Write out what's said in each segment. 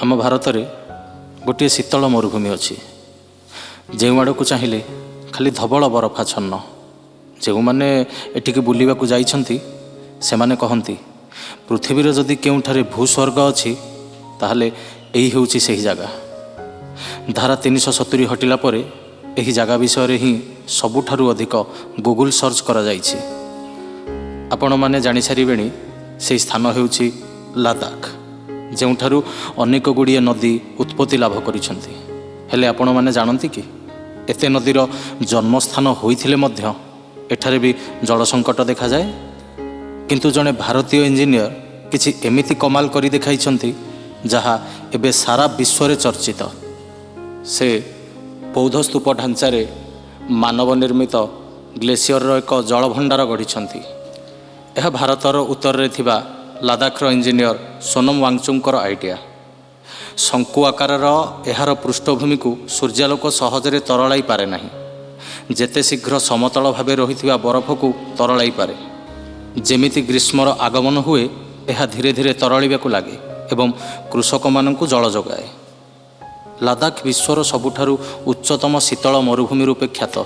आम भारत में गोटे शीतल मरुभूमि अच्छी जो आड़ को चाहिए खाली धवल बरफाच्छन्न जो मैंने एटिकी बुलवाक जाइछंती से माने कहती पृथ्वीर जदि केउठारे भूस्वर्ग अच्छी ताहले यही होउछि सही जगह। धारा 370 हटिला परे एही जगह विषय ही सबुठारु अधिक गूगल सर्च करा जाइछि। आपण माने जानि सारिबेणी से स्थान हेउछि लद्दाख जोठारु अनेक गुड़िए नदी उत्पत्ति लाभ करिसेंती। हेले आपण माने जानती कि एते नदीर जन्मस्थान होइथिले मध्य एठारे भी जल संकट देखा जाए, किंतु जड़े भारतीय इंजीनियर किछि एमिति कमाल करी देखाइछंती जहा एबे सारा विश्व रे चर्चित। से बौद्ध स्तूप ढांचारे मानव निर्मित ग्लेशियर एक जल भंडार गढ़ी। यह भारतर उत्तर रे थिबा लद्दाखर इंजीनियर सोनम वांगचुकर आइडिया। शंकु आकारर एहार पृष्ठभूमि को सूर्यालोक सहजरे तरलाई पारे नाही, जेते शीघ्र समतल भावे रहिथिबा बरफ को तरलाई पारे। जेमिति ग्रीष्मर आगमन हुए यह धीरे धीरे तरलिबाकू लागे एवं कृषक मानकू जल जोगाए। लद्दाख विश्वर सबुठारु उच्चतम शीतल मरुभूमि रूपे ख्यात।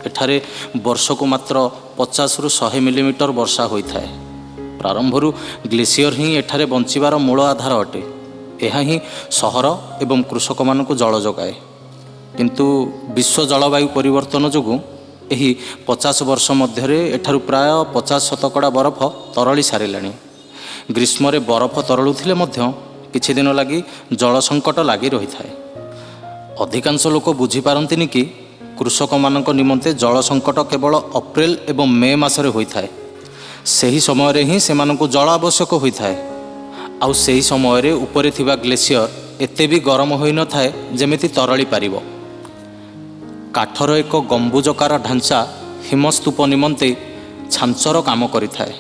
एठारे वर्षको मात्र 50 रु 100 मिलीमीटर वर्षा होइथाए। प्रारंभरू ग्लेशियर ही एठारे बंचिबार मूल आधार अटे। यह ही सहर एवं कृषक मानकू जल जोगाए, किंतु विश्व जलवायु परिवर्तन जोगु एही 50 वर्ष मध्यरे एठारु प्राय 50 शतकड़ा बरफ तरली सारिलाणी। ग्रीष्म रे बरफ तरलुथिले मध्य किछि दिन लगी जल संकट लगी रही थाए। अधिकांश लोक बुझी पारंतिनि कि कृषक मानक निमंते जल संकट केवल अप्रैल एवं मे मासरे होइथाए। सही समय रे ही सेमानकू जल आवश्यक होइथाए। आउ सही समय रे उपरे थिबा ग्लेशियर एते भी गरम होई न थाए जेमिति तरली पारिबो। काठर एक गंबुजकार ढांचा हिमस्तूप निमंते छांचर काम करिथाए।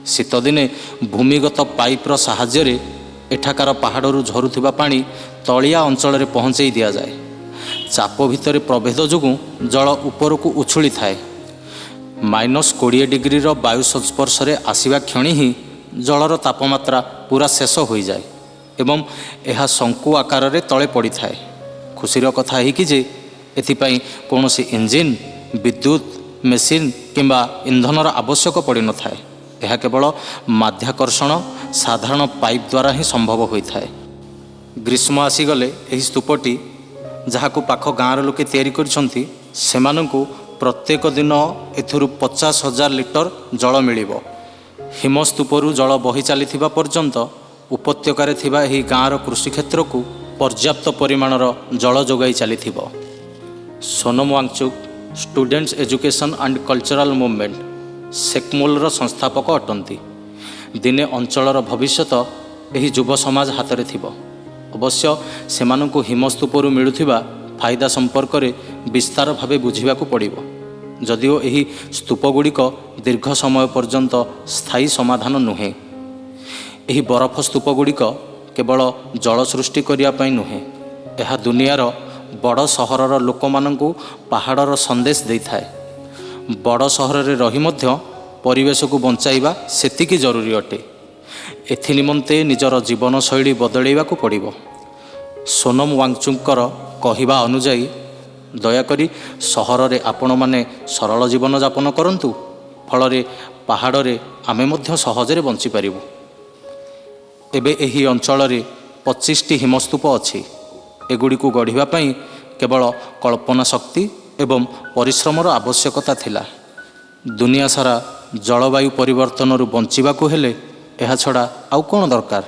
शीत दिने भूमिगत पाइपर साहाय्य रे एठाकार पहाड़रू झरुथिबा पानी तलिया अंचल रे पहुंचाई दिया जाए। चाप भितर प्रभेद जोगु जल उपरकू उछुली थाए। -20 डिग्री वायु संस्पर्श रे आसिबा क्षणी ही जलर तापमात्रा पूरा शेष हो जाए एवं यह शंकु आकार रे तले पड़ी थाए। खुशीर कथा है कि जे एथिपाई कौनसी इंजिन, विद्युत, मेसीन किंबा इंधनर आवश्यक पड़ न थाए। यह केवल माध्याकर्षण साधारण पाइप द्वारा ही संभव होता है। ग्रीष्म आसीगले यही स्तूपटी जहां पाख गाँव लोके तैयारी करिसंती सेमानंकु प्रत्येक दिन एथुरु 50,000 लिटर जल मिलिबो। हिमस्तूपरू जल बही चली पर्यंत उपत्यकार थिबा एही गाँवर कृषि क्षेत्र को पर्याप्त परिमाणर जल जोगाई चली। Sonam Wangchuk students education and cultural movement सेक्मोलर संस्थापक अटंती। दिने अंचलर भविष्यत एही युव समाज हाथ में थिबो। अवश्य सेमानंकु हिमस्तूपरू मिलुथिबा फायदा संपर्क में विस्तार भावे बुझिबाकू पड़िबो। जदिओ एही स्तूपगुड़िक दीर्घ समय पर्यंत स्थायी समाधान नुहे। एही बरफ स्तूपगुड़िक केवल जल सृष्टि करिया पई नुहे, यह दुनियार बड़ सहरर लोक मानंकु पहाड़र संदेश दे थाए। बड़ सहर रे रही मध्य परिवेश को बंचाइबा सेतिकी जरूरी अटे। एथि निमंते निजर जीवन शैली बदलैबाकू पड़िबो। सोनम वांगचुकर कहिबा अनुजाई दयाकरी सहर रे आपण माने सरल जीवन यापन करंतु, फल पहाड़ रे आमे मध्य सहजरे बंची पारिबु। एबे एही अंचल रे 25टी हिमस्तूप अछि। एगुड़ी को गढ़िबा पई केवल कल्पना शक्ति एवं परिश्रमर आवश्यकता थिला। दुनिया सारा जलवायु परिवर्तन बंचिबाकू हेले एहा छड़ा आउ कोन दरकार।